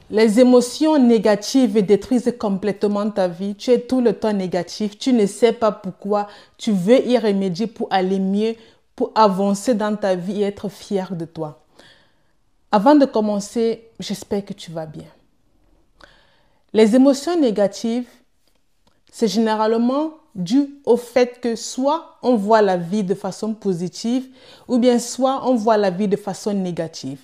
Les émotions négatives détruisent complètement ta vie. Tu es tout le temps négatif. Tu ne sais pas pourquoi. Tu veux y remédier pour aller mieux, pour avancer dans ta vie et être fier de toi. Avant de commencer, j'espère que tu vas bien. Les émotions négatives, c'est généralement dû au fait que soit on voit la vie de façon positive ou bien soit on voit la vie de façon négative.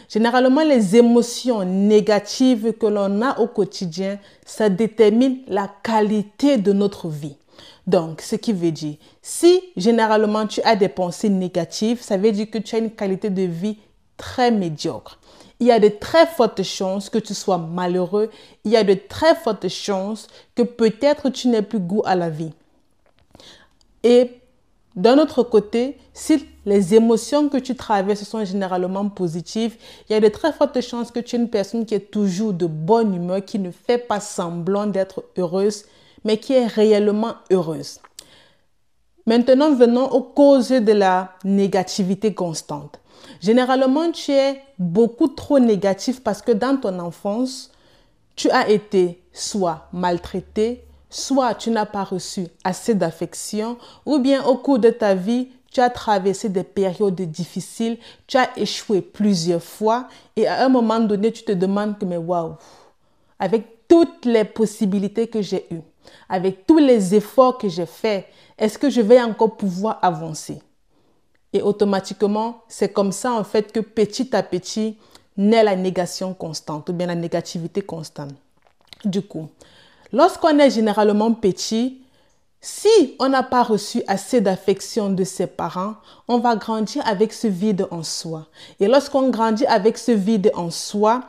Généralement, les émotions négatives que l'on a au quotidien, ça détermine la qualité de notre vie. Donc, ce qui veut dire, si généralement tu as des pensées négatives, ça veut dire que tu as une qualité de vie très médiocre. Il y a de très fortes chances que tu sois malheureux. Il y a de très fortes chances que peut-être tu n'aies plus goût à la vie. Et d'un autre côté, si les émotions que tu traverses sont généralement positives, il y a de très fortes chances que tu es une personne qui est toujours de bonne humeur, qui ne fait pas semblant d'être heureuse, mais qui est réellement heureuse. Maintenant, venons aux causes de la négativité constante. Généralement, tu es beaucoup trop négatif parce que dans ton enfance, tu as été soit maltraité, soit tu n'as pas reçu assez d'affection, ou bien au cours de ta vie, tu as traversé des périodes difficiles, tu as échoué plusieurs fois et à un moment donné, tu te demandes que mais waouh, avec toutes les possibilités que j'ai eues, avec tous les efforts que j'ai faits, est-ce que je vais encore pouvoir avancer? Et automatiquement, c'est comme ça en fait que petit à petit naît la négation constante ou bien la négativité constante. Du coup, lorsqu'on est généralement petit, si on n'a pas reçu assez d'affection de ses parents, on va grandir avec ce vide en soi. Et lorsqu'on grandit avec ce vide en soi,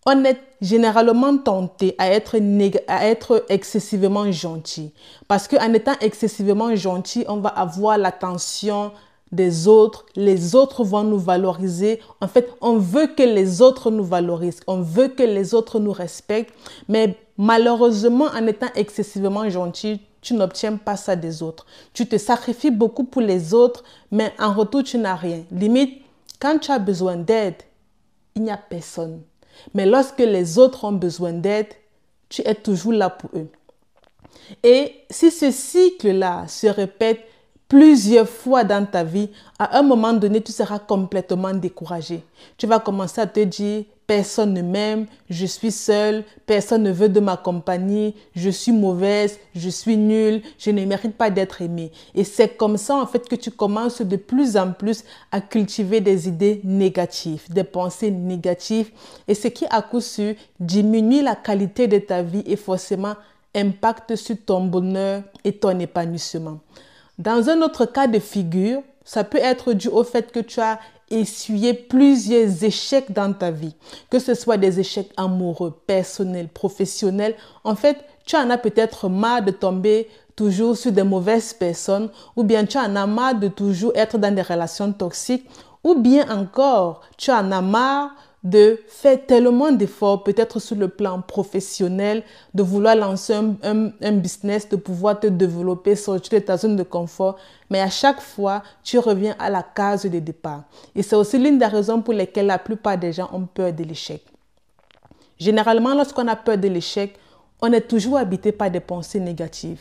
on est généralement tenté à être excessivement gentil. Parce qu'en étant excessivement gentil, on va avoir l'attention des autres. Les autres vont nous valoriser. En fait, on veut que les autres nous valorisent. On veut que les autres nous respectent. Mais malheureusement, en étant excessivement gentil, tu n'obtiens pas ça des autres. Tu te sacrifies beaucoup pour les autres, mais en retour, tu n'as rien. Limite, quand tu as besoin d'aide, il n'y a personne. Mais lorsque les autres ont besoin d'aide, tu es toujours là pour eux. Et si ce cycle-là se répète plusieurs fois dans ta vie, à un moment donné, tu seras complètement découragé. Tu vas commencer à te dire, personne ne m'aime, je suis seule, personne ne veut de ma compagnie, je suis mauvaise, je suis nulle, je ne mérite pas d'être aimée. Et c'est comme ça en fait que tu commences de plus en plus à cultiver des idées négatives, des pensées négatives. Et ce qui à coup sûr diminue la qualité de ta vie et forcément impacte sur ton bonheur et ton épanouissement. Dans un autre cas de figure, ça peut être dû au fait que tu as essuyé plusieurs échecs dans ta vie, que ce soit des échecs amoureux, personnels, professionnels. En fait, tu en as peut-être marre de tomber toujours sur des mauvaises personnes, ou bien tu en as marre de toujours être dans des relations toxiques, ou bien encore, tu en as marre de faire tellement d'efforts, peut-être sur le plan professionnel, de vouloir lancer un business, de pouvoir te développer, sortir de ta zone de confort. Mais à chaque fois, tu reviens à la case de départ. Et c'est aussi l'une des raisons pour lesquelles la plupart des gens ont peur de l'échec. Généralement, lorsqu'on a peur de l'échec, on est toujours habité par des pensées négatives.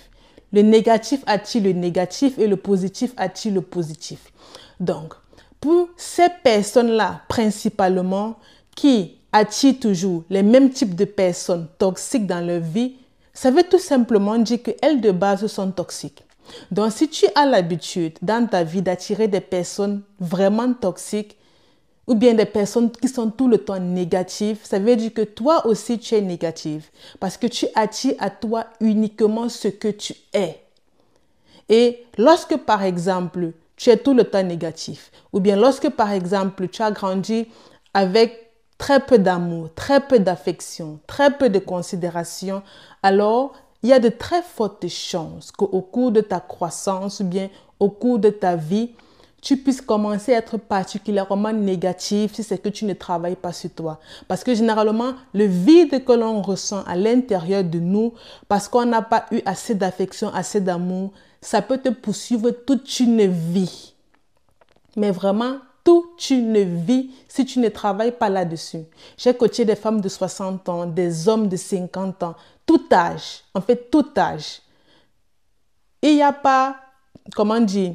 Le négatif attire le négatif et le positif attire le positif. Donc, pour ces personnes-là, principalement, qui attirent toujours les mêmes types de personnes toxiques dans leur vie, ça veut tout simplement dire qu'elles de base sont toxiques. Donc, si tu as l'habitude dans ta vie d'attirer des personnes vraiment toxiques, ou bien des personnes qui sont tout le temps négatives, ça veut dire que toi aussi tu es négative. Parce que tu attires à toi uniquement ce que tu es. Et lorsque, par exemple, tu es tout le temps négatif, ou bien lorsque, par exemple, tu as grandi avec très peu d'amour, très peu d'affection, très peu de considération, alors il y a de très fortes chances qu'au cours de ta croissance ou bien au cours de ta vie, tu puisses commencer à être particulièrement négatif si c'est que tu ne travailles pas sur toi. Parce que généralement, le vide que l'on ressent à l'intérieur de nous, parce qu'on n'a pas eu assez d'affection, assez d'amour, ça peut te poursuivre toute une vie. Mais vraiment, toute une vie si tu ne travailles pas là-dessus. J'ai coaché des femmes de 60 ans, des hommes de 50 ans, tout âge, en fait tout âge. Il n'y a pas, comment dire,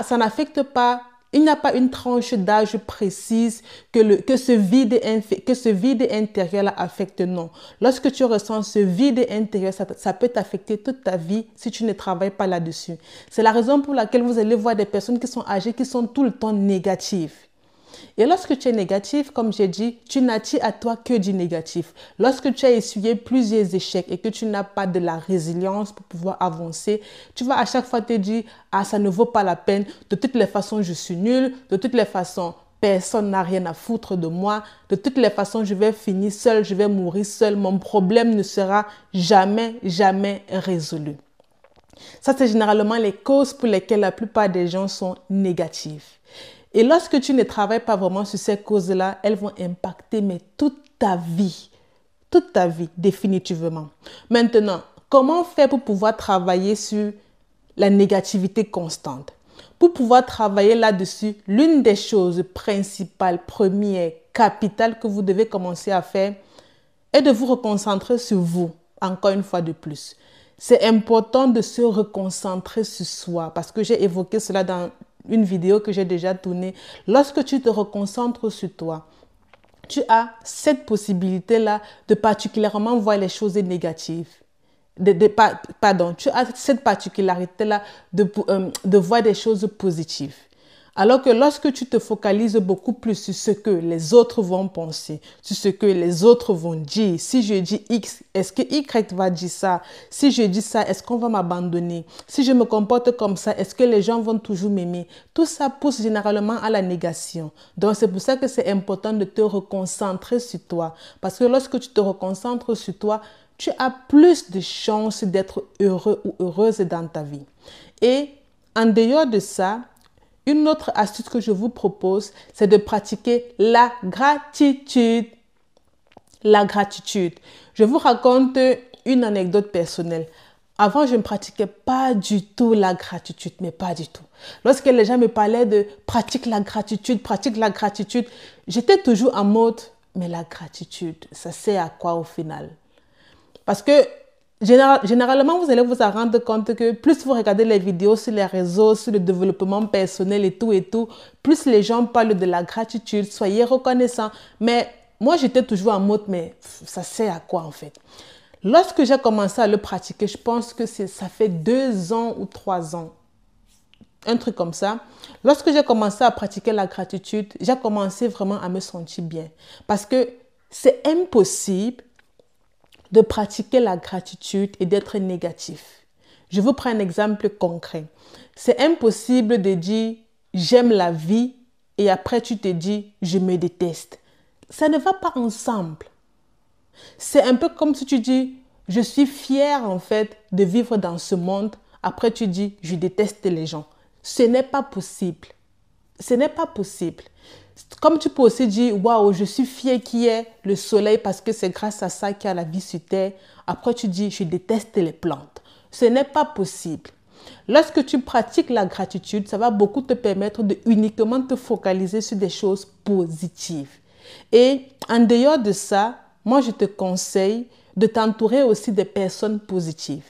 ça n'affecte pas, il n'y a pas une tranche d'âge précise que ce vide intérieur affecte, non. Lorsque tu ressens ce vide intérieur, ça peut t'affecter toute ta vie si tu ne travailles pas là-dessus. C'est la raison pour laquelle vous allez voir des personnes qui sont âgées, qui sont tout le temps négatives. Et lorsque tu es négatif, comme j'ai dit, tu n'attires à toi que du négatif. Lorsque tu as essuyé plusieurs échecs et que tu n'as pas de la résilience pour pouvoir avancer, tu vas à chaque fois te dire « Ah, ça ne vaut pas la peine. De toutes les façons, je suis nul. De toutes les façons, personne n'a rien à foutre de moi. De toutes les façons, je vais finir seul, je vais mourir seul. Mon problème ne sera jamais, jamais résolu. » Ça, c'est généralement les causes pour lesquelles la plupart des gens sont négatifs. Et lorsque tu ne travailles pas vraiment sur ces causes-là, elles vont impacter toute ta vie, définitivement. Maintenant, comment faire pour pouvoir travailler sur la négativité constante? Pour pouvoir travailler là-dessus, l'une des choses principales, premières, capitales que vous devez commencer à faire est de vous reconcentrer sur vous, encore une fois de plus. C'est important de se reconcentrer sur soi parce que j'ai évoqué cela dans une vidéo que j'ai déjà tournée. Lorsque tu te reconcentres sur toi, tu as cette possibilité-là de particulièrement voir les choses négatives. Tu as cette particularité-là de voir des choses positives. Alors que lorsque tu te focalises beaucoup plus sur ce que les autres vont penser, sur ce que les autres vont dire, si je dis X, est-ce que Y va dire ça? Si je dis ça, est-ce qu'on va m'abandonner? Si je me comporte comme ça, est-ce que les gens vont toujours m'aimer? Tout ça pousse généralement à la négation. Donc c'est pour ça que c'est important de te reconcentrer sur toi. Parce que lorsque tu te reconcentres sur toi, tu as plus de chances d'être heureux ou heureuse dans ta vie. Et en dehors de ça, une autre astuce que je vous propose, c'est de pratiquer la gratitude. La gratitude. Je vous raconte une anecdote personnelle. Avant, je ne pratiquais pas du tout la gratitude, mais pas du tout. Lorsque les gens me parlaient de pratique la gratitude, j'étais toujours en mode, mais la gratitude, ça sert à quoi au final? Parce que généralement, vous allez vous en rendre compte que plus vous regardez les vidéos sur les réseaux, sur le développement personnel et tout, plus les gens parlent de la gratitude, soyez reconnaissants. Mais moi, j'étais toujours en mode, mais ça sert à quoi en fait? Lorsque j'ai commencé à le pratiquer, je pense que ça fait 2 ans ou 3 ans, un truc comme ça. Lorsque j'ai commencé à pratiquer la gratitude, j'ai commencé vraiment à me sentir bien. Parce que c'est impossible de pratiquer la gratitude et d'être négatif. Je vous prends un exemple concret. C'est impossible de dire « j'aime la vie » et après tu te dis « je me déteste ». Ça ne va pas ensemble. C'est un peu comme si tu dis « je suis fière en fait de vivre dans ce monde ». Après tu dis « je déteste les gens ». Ce n'est pas possible. Ce n'est pas possible. Comme tu peux aussi dire, waouh, je suis fière qu'il y ait le soleil parce que c'est grâce à ça qu'il y a la vie sur terre. Après, tu dis, je déteste les plantes. Ce n'est pas possible. Lorsque tu pratiques la gratitude, ça va beaucoup te permettre de uniquement te focaliser sur des choses positives. Et en dehors de ça, moi, je te conseille de t'entourer aussi des personnes positives.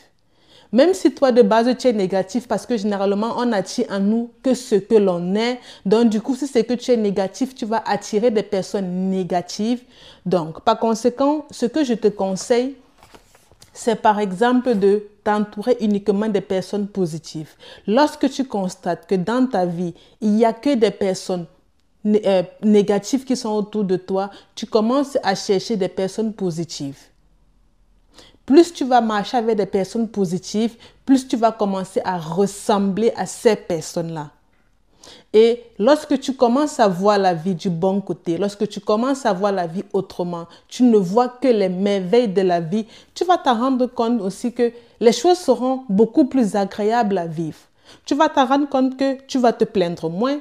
Même si toi, de base, tu es négatif parce que généralement, on attire en nous que ce que l'on est. Donc, du coup, si c'est que tu es négatif, tu vas attirer des personnes négatives. Donc, par conséquent, ce que je te conseille, c'est par exemple de t'entourer uniquement des personnes positives. Lorsque tu constates que dans ta vie, il n'y a que des personnes négatives qui sont autour de toi, tu commences à chercher des personnes positives. Plus tu vas marcher avec des personnes positives, plus tu vas commencer à ressembler à ces personnes-là. Et lorsque tu commences à voir la vie du bon côté, lorsque tu commences à voir la vie autrement, tu ne vois que les merveilles de la vie, tu vas te rendre compte aussi que les choses seront beaucoup plus agréables à vivre. Tu vas te rendre compte que tu vas te plaindre moins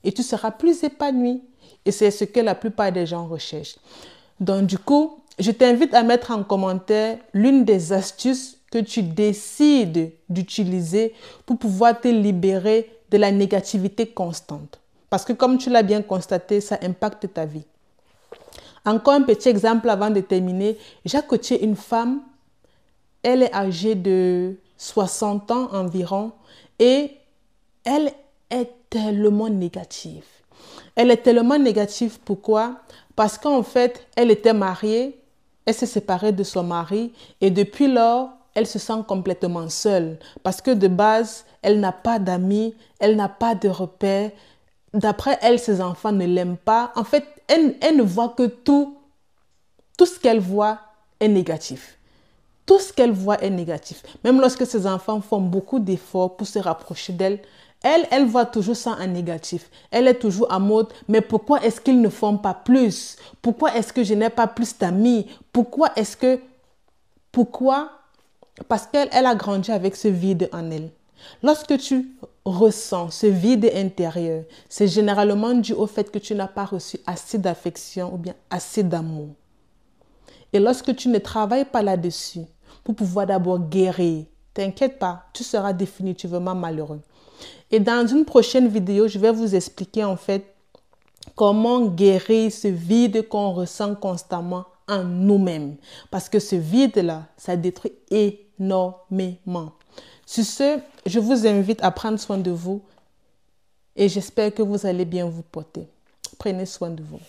et tu seras plus épanoui. Et c'est ce que la plupart des gens recherchent. Donc du coup, je t'invite à mettre en commentaire l'une des astuces que tu décides d'utiliser pour pouvoir te libérer de la négativité constante. Parce que comme tu l'as bien constaté, ça impacte ta vie. Encore un petit exemple avant de terminer. J'ai coaché une femme, elle est âgée de 60 ans environ et elle est tellement négative. Elle est tellement négative, pourquoi? Parce qu'en fait, elle était mariée, elle s'est séparée de son mari et depuis lors, elle se sent complètement seule. Parce que de base, elle n'a pas d'amis, elle n'a pas de repères. D'après elle, ses enfants ne l'aiment pas. En fait, elle ne voit que tout ce qu'elle voit est négatif. Tout ce qu'elle voit est négatif. Même lorsque ses enfants font beaucoup d'efforts pour se rapprocher d'elle, elle voit toujours ça en négatif. Elle est toujours en mode, mais pourquoi est-ce qu'ils ne font pas plus? Pourquoi est-ce que je n'ai pas plus d'amis? Pourquoi? Parce qu'elle a grandi avec ce vide en elle. Lorsque tu ressens ce vide intérieur, c'est généralement dû au fait que tu n'as pas reçu assez d'affection ou bien assez d'amour. Et lorsque tu ne travailles pas là-dessus, pour pouvoir d'abord guérir, t'inquiète pas, tu seras définitivement malheureux. Et dans une prochaine vidéo, je vais vous expliquer en fait comment guérir ce vide qu'on ressent constamment en nous-mêmes. Parce que ce vide-là, ça détruit énormément. Sur ce, je vous invite à prendre soin de vous et j'espère que vous allez bien vous porter. Prenez soin de vous.